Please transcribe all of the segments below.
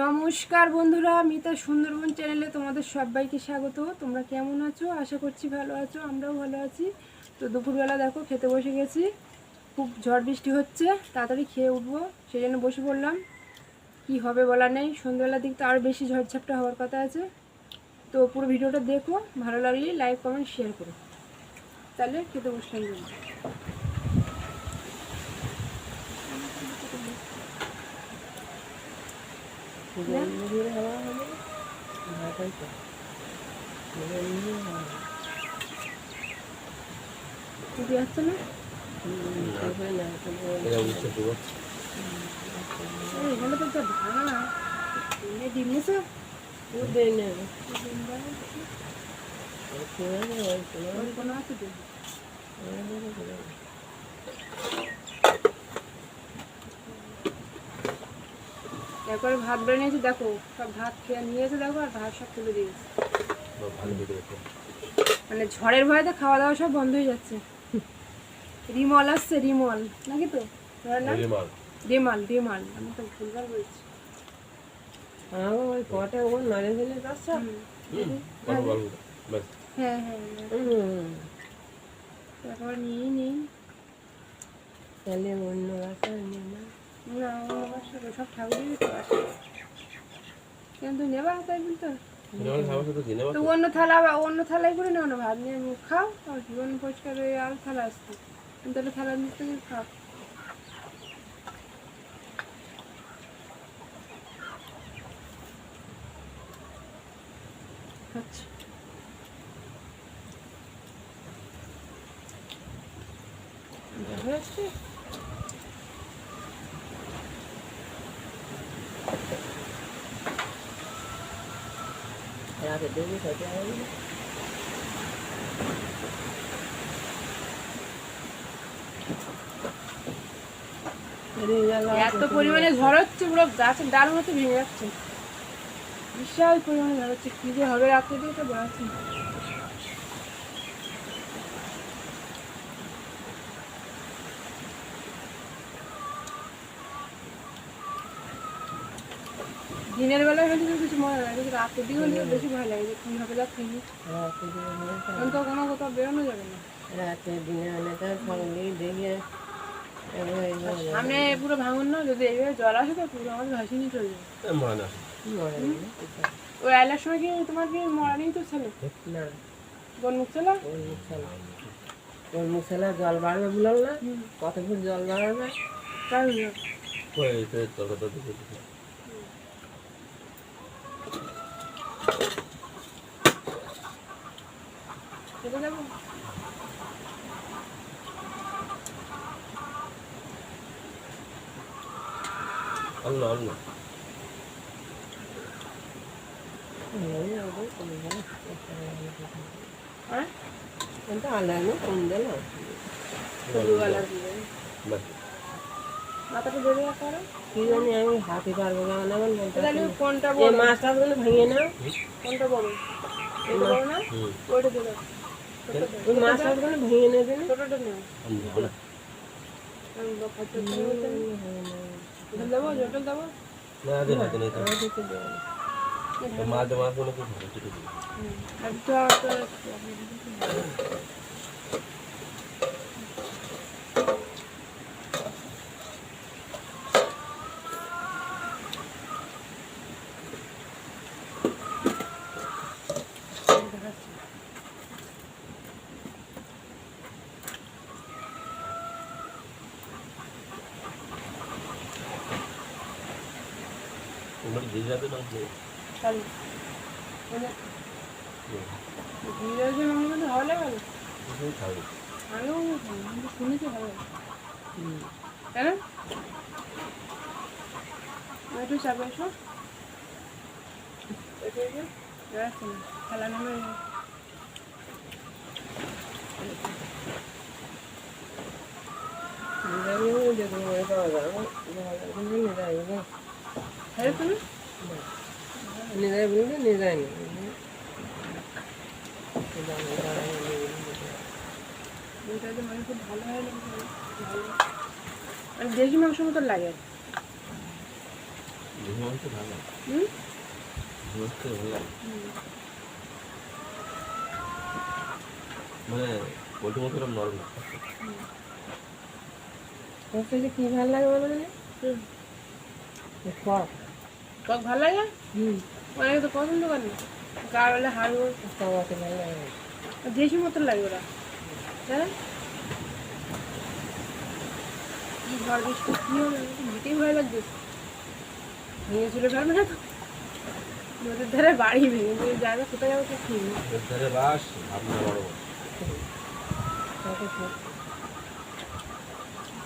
নমস্কার বন্ধুরা, মিতা সুন্দরবন চ্যানেলে তোমাদের সবাইকে স্বাগত। তোমরা কেমন আছো? আশা করছি ভালো আছো, আমরাও ভালো আছি। তো দুপুরবেলা দেখো খেতে বসে গেছি। খুব ঝড় বৃষ্টি হচ্ছে, তাড়াতাড়ি খেয়ে উঠবো, সেই জন্য বসে পড়লাম। কি হবে বলা নেই, সন্ধ্যাবেলার দিক তো আরও বেশি ঝড়ঝাপটা হওয়ার কথা আছে। তো পুরো ভিডিওটা দেখো, ভালো লাগলে লাইক কমেন্ট শেয়ার করো। তাহলে খেতে বসলাম জন্য দিদি আসছে না? এখানে তো যা ভাঙা ডিম নিছো কোনো আছে তো তারপরে ভাত বেড়ে নিয়েছি, দেখো সব ভাত খেয়ে নিয়েছে, দেখো আর ভাত সব তুলে দিয়েছে। মানে ঝড়ের ভয়েতে খাওয়া দাওয়া সব বন্ধ হয়ে যাচ্ছে। রিমল আসছে, রিমল নাকি তো রিমাল রিমাল, আমি তো ভুলবার বলছি। হ্যাঁ হ্যাঁ, তারপর নিয়ে নিই না, সব ঠাকুরই তো আসে, কিন্তু নেবা তাই বলতো তো অন্য থালায় করে নেও না, ভাত নিয়ে মুখ খাও আর জীবন পরিষ্কার হয়ে আর থালা আসতো, তাহলে থালা নিচ থেকে খাও। আচ্ছা হচ্ছে এত পরিমাণে ঝড় হচ্ছে, পুরো গাছের ডাল মতো ভেঙে যাচ্ছে, বিশাল পরিমাণে ঝড় হচ্ছে। কি যে হবে রাত্রে দিয়ে তো বলাচ্ছি। দিনের বেলায় হলে তো কিছু মনে লাগে, কিন্তু রাতের দিকে হলে বেশি ভয় লাগে যে কী হবে যাচ্ছে, এখন তো কোনো কোথাও বেরোনো যাবে না। সামনে পুরো ভাঙন না, যদি এইভাবে জল আসে তো পুরো আমাদের ভাসিয়ে নিয়ে চলে যাবে। ওই আইলার সময় কি তোমার কি মরা নেই তো ছেলে? না, বনমুখ ছেলে জল বাড়বে বললাম না, কত ফুট জল বাড়বে তাই খেতে যাবো। আল্লাহ আল্লাহ মাথাটা ধরে রাখো, কি জানি আমি হাতে পারবো না, কোনটা বড় মাছটা ভেঙে নাও, কোনটা বড়? এটা বড় না, ওইটা দিলাম। ওই মাছটা ভেঙে নেবে, ছোটটা নেও, দেবো জটল দেবো শুনেছি ভালো কেন একটু চাপে এসো, খেলা নামে নিজাই বলবে নিজাই নি খুব ভালো হয়, দেশি মাংস মতো লাগে। ঘুমাতে ভালো, হুম ঘুমাতে ভালো লাগে। মানে পোল্ট্রি মতো এরকম নরম না। তোর কাছে কি ভালো লাগে বলো না? খড়। টক ভালো লাগে? হুম। অনেকে তো পছন্দ করে না, গা বেলা হাড় খাওয়াতে ভালো লাগে না। দেশি মতন লাগে ওরা। হ্যাঁ কি ঝড় বৃষ্টি কি হবে, আমার তো ভীতিই ভয় লাগছে। ভেঙে চলে ফেলবে না তো? নদীর ধারে বাড়ি ভেঙে চলে যাবে, কোথায় যাবো তো ঠিক নেই। এর ধারে বাস ভাবনা বড় বড়। তাকে ঠিক।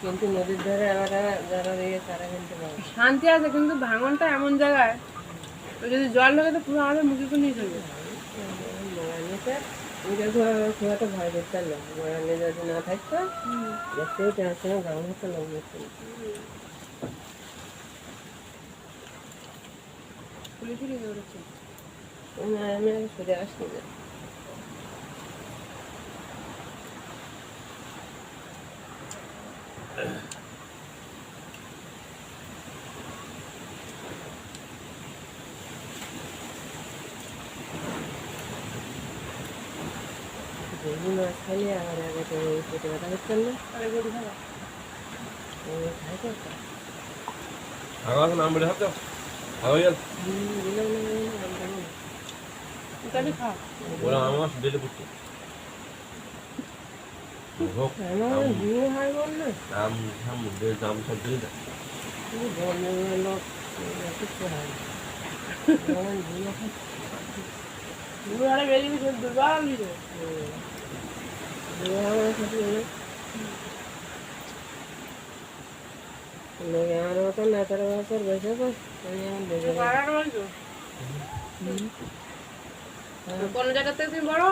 কিন্তু নদীর ধারে আবার যারা রয়ে তারা কিন্তু পাবে। শান্তি আছে, কিন্তু ভাঙনটা এমন জায়গায় তো যদি জল ঢোকে তো পুরো আমাদের মুখে নিয়ে চলবে। মোড়ানিতে দেখো খুব একটা ভয় করতে না, মোড়ানি যদি না থাকতো দেখতেও যাওয়ার সময় গান হতো লোক দেখতে। পুলিশ ফিরে দৌড়াচ্ছে। আমি আগে সরে আসতে যাই। যেদিন মাছ খাইলে আবার আগে তো ওই পেটে ব্যথা করতাম না, আরে গরু খাওয়া ওই খাই তো। আগাম নাম বলে হাতে আগে গেল দিলাম না আমদানি তাহলে খাও। ওরা আমার ডেলে পড়ছে হোক আমার বিয়ে হয় বল না, দাম দাম দাম সব দিয়ে দেয়। তুমি বন্ধু লোক কিছু হয় না। আমার বিয়ে হয় গরু হাড়ে বেরিয়ে গেছে দুর্বল হয়ে বিয়ে আমার সাথে লোক আমার মতো নেতার বছর বসে তো আমি এখন বেজে কোন জায়গা থেকে তুমি বড়?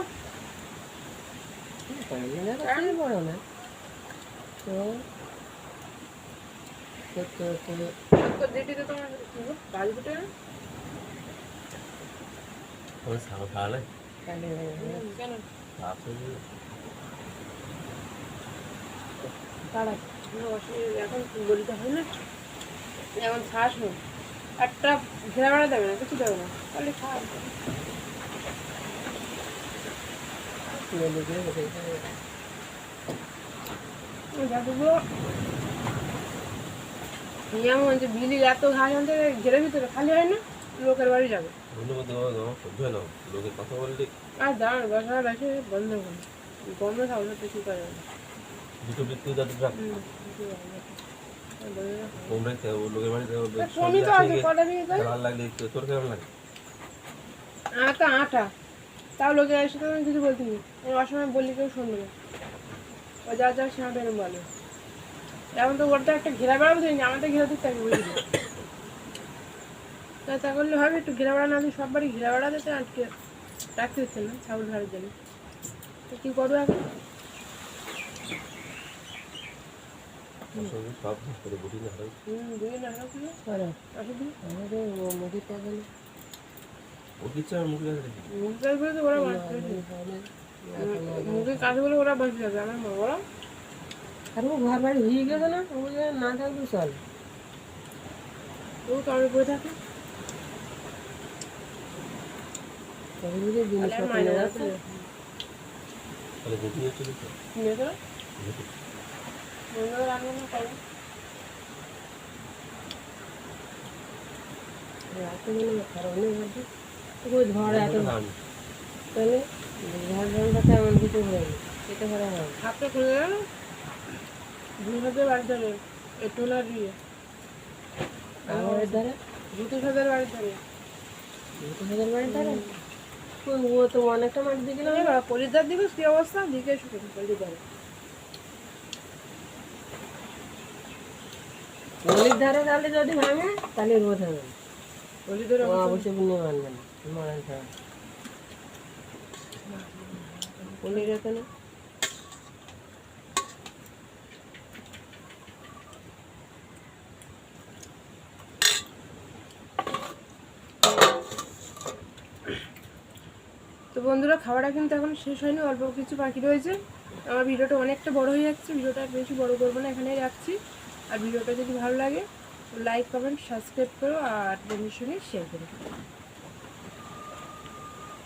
আমি বড় না তো দিদিতে তোমার কাজ ফুটে না ওই সাগর খাওয়ালে কেন? আসলে তারা এখন বলিতে হয় না, এখন শ্বাস হোক একটা ঘেরা বেড়া দেবে না, কিছু দেবে না, তাহলে খাওয়া দেখো যেমন যে বিলি এত ঘাস আনতে ঘেরে ভিতরে খালি হয় না, লোকের বাড়ি যাবে বন্ধু মধ্যে সহ্য হয় না লোকের কথা বললে আর দাঁড়ান বসা বেশি বন্ধ করুন, বন্ধ থাকলে তো কি করে দুটো বৃত্তি যাতে রাখ তোমরা লোকের বাড়িতে কমই তো আছে কটা দিকে যায় ভালো লাগলে তোর কেমন লাগে? আটা আটা তাও লোকে এসে তো আমি কিছু বলতিনি, আমি অসময় বললি কেউ শুনবে না, ও যা যা সেটা এরম বলে। এখন তো ওটা একটা ঘেরা বেড়াবো দিন, আমাদের ঘেরা দিতে হবে বুঝলি, তা করলে হবে একটু ঘেরা বেড়া না দিই, সব বাড়ি ঘেরা বেড়া দিতে আটকে রাখতে হচ্ছে না ছাগল ঘরের জন্য, তো কী করবো এখন? সব করে বুঝি না হয় দুই না রাখবো আসলে আমাদের মুখের টাকা নেই। ও কিচ্ছু আমার মুখে কাছে রেখে মুখ কাজ বলে তো ওরা মুখে কাজ বলে ওরা বসে যাবে আমার মা ওরা আর ও ঘর বাড়ি হয়ে গেছে না, ও না থাকবে চল। ও তো আমি বসে থাকি জিনিসপত্র মাইনে নিয়ে যাচ্ছে যাচ্ছে তাহলে বুঝিয়ে চলে তো কিনে তো বন্ধুরা রান্না না করে রাতে মনে খারাপ নেই ভাবছি ওই ঝড় এত তাহলে ঝড় ঝড়টা তেমন কিছু হয়নি, সেটা খারাপ হয়। হাতটা খুলে গেল 2,000 বাড়ি ধরে একটু না দিয়ে আমার দ্বারা 2,000 বাড়ি ধরে 2,000 বাড়ি দ্বারা ও তো অনেকটা মাটি দিয়ে গেলাম। পরিদার দিবস কি অবস্থা দিকে শুকে পরিদার নদীর ধারে তাহলে যদি ভাঙে তাহলে রোদ হবে না, পরিদার ও অবশ্যই পুণ্য মানবে না মারান ছাড়া পুণ্য যেত না। তো বন্ধুরা খাওয়াটা কিন্তু এখন শেষ হয়নি, অল্প কিছু বাকি রয়েছে। আমার ভিডিওটা অনেকটা বড় হয়ে যাচ্ছে, ভিডিওটা বেশি বড় করবো না, এখানেই রাখছি। আর ভিডিওটা যদি ভালো লাগে লাইক কমেন্ট সাবস্ক্রাইব করো আর বন্ধুর সঙ্গে শেয়ার করো।